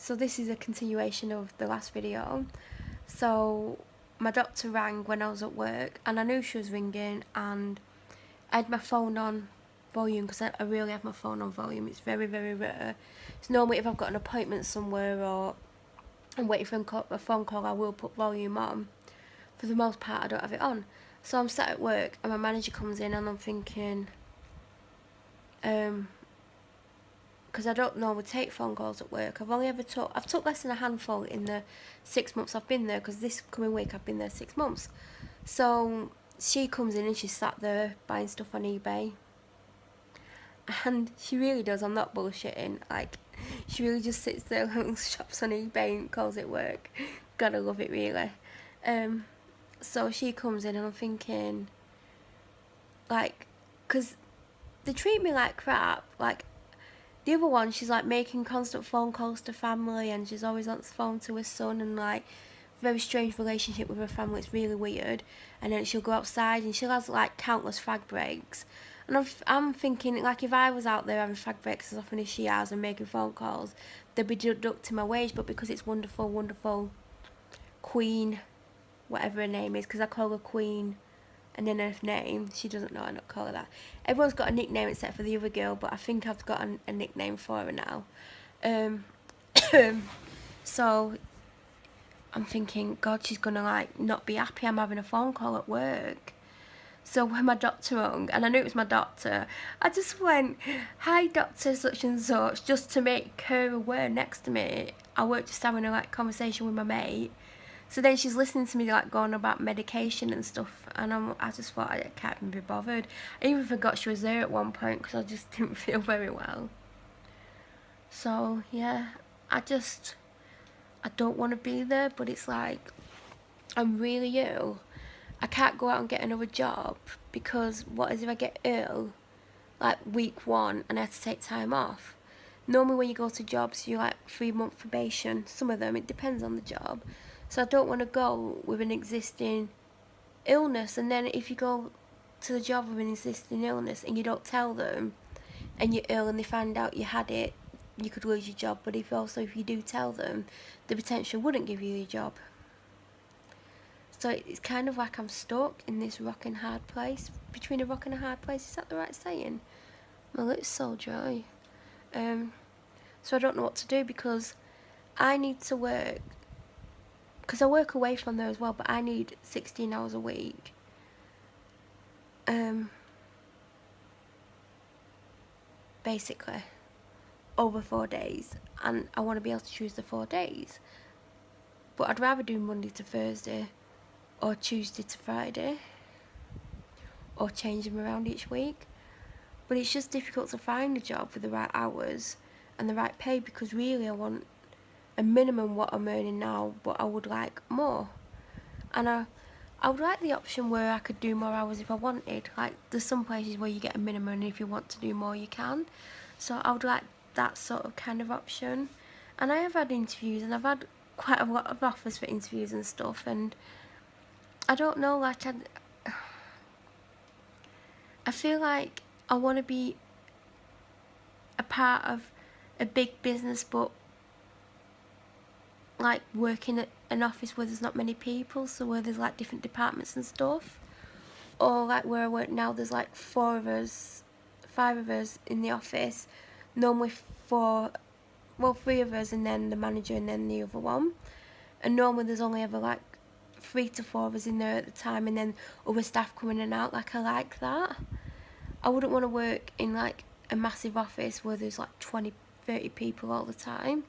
So this is a continuation of the last video. So my doctor rang when I was at work, and I knew she was ringing, and I had my phone on volume because I really have my phone on volume. It's very, very rare. It's normally if I've got an appointment somewhere or I'm waiting for a phone call, I will put volume on. For the most part, I don't have it on. So I'm sat at work, and my manager comes in, and I'm thinking, because I don't normally take phone calls at work. I've took less than a handful in the 6 months I've been there, because this coming week I've been there 6 months. So she comes in and she's sat there buying stuff on eBay. And she really does, I'm not bullshitting, like, she really just sits there and shops on eBay and calls it work. Gotta love it, really. So she comes in and I'm thinking, like, because they treat me like crap, like, the other one, she's like making constant phone calls to family, and she's always on the phone to her son, and like very strange relationship with her family. It's really weird. And then she'll go outside and she'll have like countless fag breaks. And I'm thinking, like, if I was out there having fag breaks as often as she has and making phone calls, they'd be deducting my wage. But because it's wonderful, wonderful Queen, whatever her name is, because I call her Queen and then her name, she doesn't know I don't call her that. Everyone's got a nickname except for the other girl, but I think I've got a nickname for her now. So I'm thinking, God, she's gonna like not be happy I'm having a phone call at work. So when my doctor rang, and I knew it was my doctor, I just went, "Hi, doctor such and such," just to make her aware next to me. I weren't just having a like conversation with my mate. So then she's listening to me like going about medication and stuff, and I just thought I can't even be bothered. I even forgot she was there at one point because I just didn't feel very well. So yeah, I don't want to be there, but it's like I'm really ill. I can't go out and get another job because what if I get ill like week 1 and I have to take time off? Normally when you go to jobs you're like 3-month probation. Some of them, it depends on the job. So I don't want to go with an existing illness, and then if you go to the job with an existing illness and you don't tell them and you're ill and they find out you had it, you could lose your job. But if you do tell them, the potential wouldn't give you your job. So it's kind of like I'm stuck in this rock and hard place, between a rock and a hard place. Is that the right saying? My lips so dry. So I don't know what to do, because I need to work, because I work away from there as well, but I need 16 hours a week. Basically, over 4 days, and I want to be able to choose the 4 days. But I'd rather do Monday to Thursday, or Tuesday to Friday, or change them around each week. But it's just difficult to find a job with the right hours and the right pay, because really I want a minimum what I'm earning now, but I would like more. And I would like the option where I could do more hours if I wanted. Like, there's some places where you get a minimum and if you want to do more you can. So I would like that sort of kind of option. And I have had interviews, and I've had quite a lot of offers for interviews and stuff, and I don't know, like, I feel like I want to be a part of a big business, but like working at an office where there's not many people, so where there's like different departments and stuff. Or like where I work now, there's like 5 of us in the office. Normally 3 of us, and then the manager and then the other one. And normally there's only ever like 3 to 4 of us in there at the time, and then other staff coming in and out. Like, I like that. I wouldn't want to work in like a massive office where there's like 20-30 people all the time.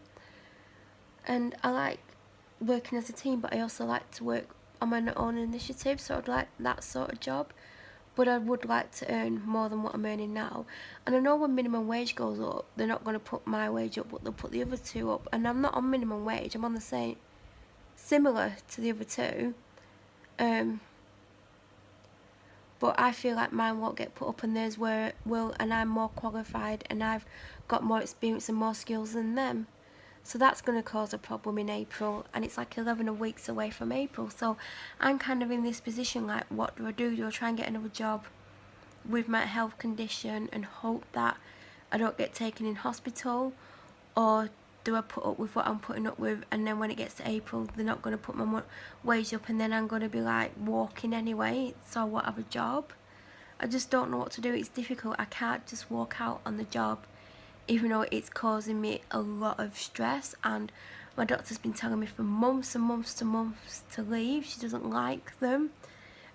And I like working as a team, but I also like to work on my own initiative, so I'd like that sort of job. But I would like to earn more than what I'm earning now. And I know when minimum wage goes up, they're not going to put my wage up, but they'll put the other 2 up. And I'm not on minimum wage, I'm on the same, similar to the other 2. But I feel like mine won't get put up, and theirs will, and I'm more qualified and I've got more experience and more skills than them. So that's going to cause a problem in April, and it's like 11 weeks away from April. So I'm kind of in this position, like, what do? Do I try and get another job with my health condition and hope that I don't get taken in hospital? Or do I put up with what I'm putting up with, and then when it gets to April they're not going to put my wage up, and then I'm going to be like walking anyway, so I won't have a job. I just don't know what to do. It's difficult. I can't just walk out on the job even though it's causing me a lot of stress, and my doctor's been telling me for months and months to months to leave. She doesn't like them.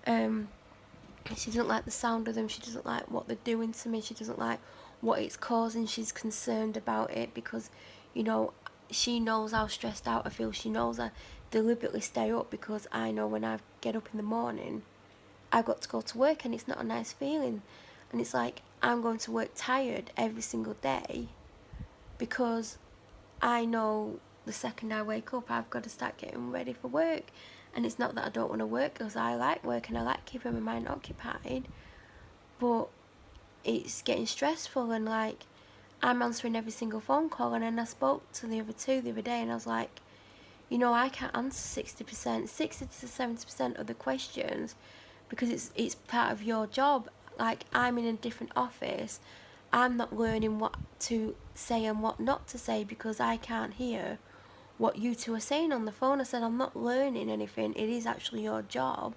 She doesn't like the sound of them. She doesn't like what they're doing to me. She doesn't like what it's causing. She's concerned about it because, you know, she knows how stressed out I feel. She knows I deliberately stay up because I know when I get up in the morning, I've got to go to work, and it's not a nice feeling. And it's like I'm going to work tired every single day because I know the second I wake up I've got to start getting ready for work. And it's not that I don't want to work, because I like work and I like keeping my mind occupied, but it's getting stressful, and like I'm answering every single phone call. And then I spoke to the other two the other day, and I was like, you know, I can't answer 60%, 60 to 70% of the questions because it's part of your job. Like, I'm in a different office. I'm not learning what to say and what not to say because I can't hear what you two are saying on the phone. I said, I'm not learning anything. It is actually your job.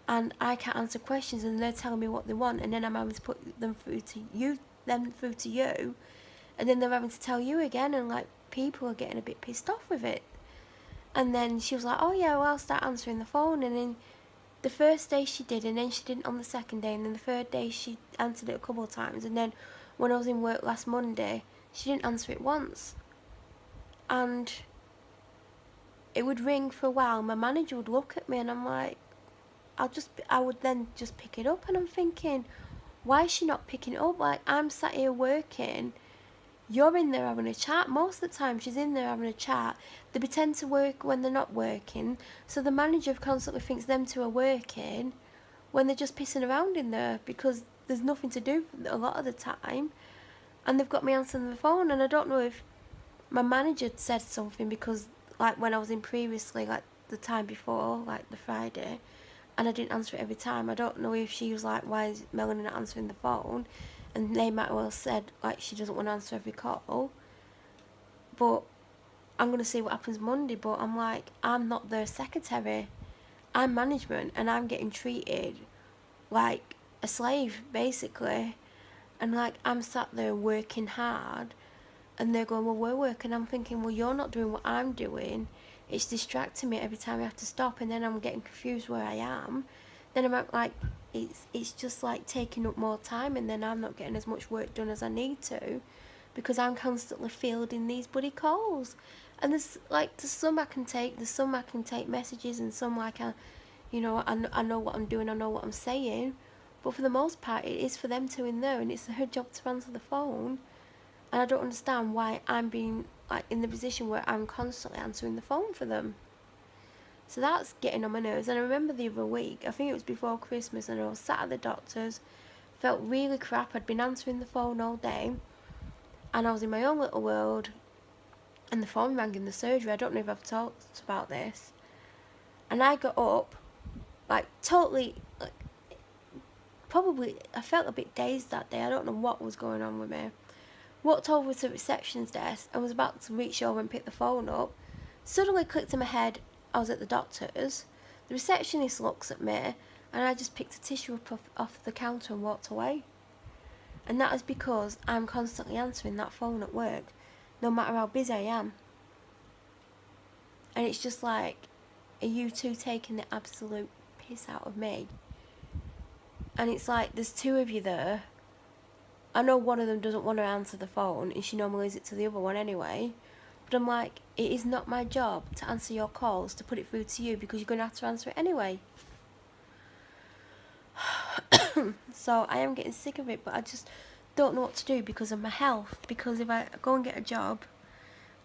And I can't answer questions, and they're telling me what they want, and then I'm having to put them through to you, and then they're having to tell you again, and like people are getting a bit pissed off with it. And then she was like, oh yeah, well, I'll start answering the phone. And then the first day she did, and then she didn't on the second day, and then the third day she answered it a couple of times, and then when I was in work last Monday, she didn't answer it once. And it would ring for a while, my manager would look at me, and I'm like, I would then just pick it up, and I'm thinking, why is she not picking it up? Like, I'm sat here working, you're in there having a chat. Most of the time she's in there having a chat. They pretend to work when they're not working, so the manager constantly thinks them two are working when they're just pissing around in there because there's nothing to do a lot of the time. And they've got me answering the phone, and I don't know if my manager said something because, like, when I was in previously, like the time before, like the Friday, and I didn't answer it every time, I don't know if she was like, why is Melanie not answering the phone? And they might well have said, like, she doesn't want to answer every call. But I'm going to see what happens Monday. But I'm like, I'm not their secretary. I'm management, and I'm getting treated like a slave, basically. And like, I'm sat there working hard, and they're going, well, we're working. I'm thinking, well, you're not doing what I'm doing. It's distracting me every time I have to stop, and then I'm getting confused where I am. Then I'm like, it's just like taking up more time, and then I'm not getting as much work done as I need to because I'm constantly fielding these bloody calls. And there's some I can take, there's some I can take messages, and some like you know, I know what I'm doing, I know what I'm saying. But for the most part, it is for them two in there, and it's her job to answer the phone. And I don't understand why I'm being like in the position where I'm constantly answering the phone for them. So that's getting on my nerves. And I remember the other week, I think it was before Christmas, and I was sat at the doctor's, felt really crap. I'd been answering the phone all day, and I was in my own little world, and the phone rang in the surgery. I don't know if I've talked about this. And I got up, like totally, like, probably, I felt a bit dazed that day. I don't know what was going on with me. Walked over to the reception's desk and was about to reach over and pick the phone up. Suddenly clicked in my head, I was at the doctor's. The receptionist looks at me, and I just picked a tissue up off the counter and walked away. And that is because I'm constantly answering that phone at work, no matter how busy I am. And it's just like, are you two taking the absolute piss out of me? And it's like, there's two of you there. I know one of them doesn't want to answer the phone, and she normally leaves it to the other one anyway. But I'm like, it is not my job to answer your calls, to put it through to you, because you're going to have to answer it anyway. So I am getting sick of it, but I just don't know what to do because of my health. Because if I go and get a job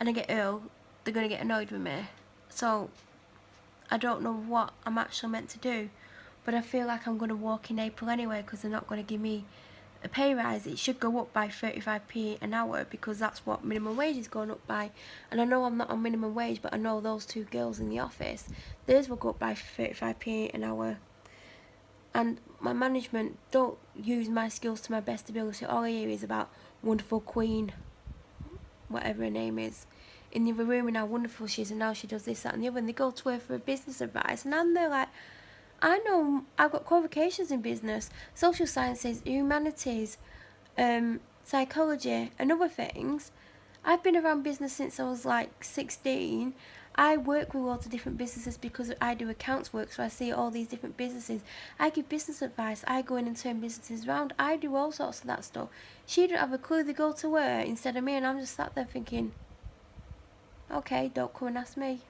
and I get ill, they're going to get annoyed with me. So I don't know what I'm actually meant to do. But I feel like I'm going to walk in April anyway, because they're not going to give me a pay rise. It should go up by 35p an hour because that's what minimum wage is going up by. And I know I'm not on minimum wage, but I know those two girls in the office, theirs will go up by 35p an hour. And my management don't use my skills to my best ability. All I hear is about wonderful queen. whatever her name is, in the other room and how wonderful she is and how she does this, that and the other, and they go to her for business advice, and I'm there like, I know I've got qualifications in business, social sciences, humanities, psychology and other things. I've been around business since I was like 16. I work with lots of different businesses because I do accounts work, so I see all these different businesses. I give business advice. I go in and turn businesses around. I do all sorts of that stuff. She didn't have a clue. They go to her instead of me, and I'm just sat there thinking, okay, don't come and ask me.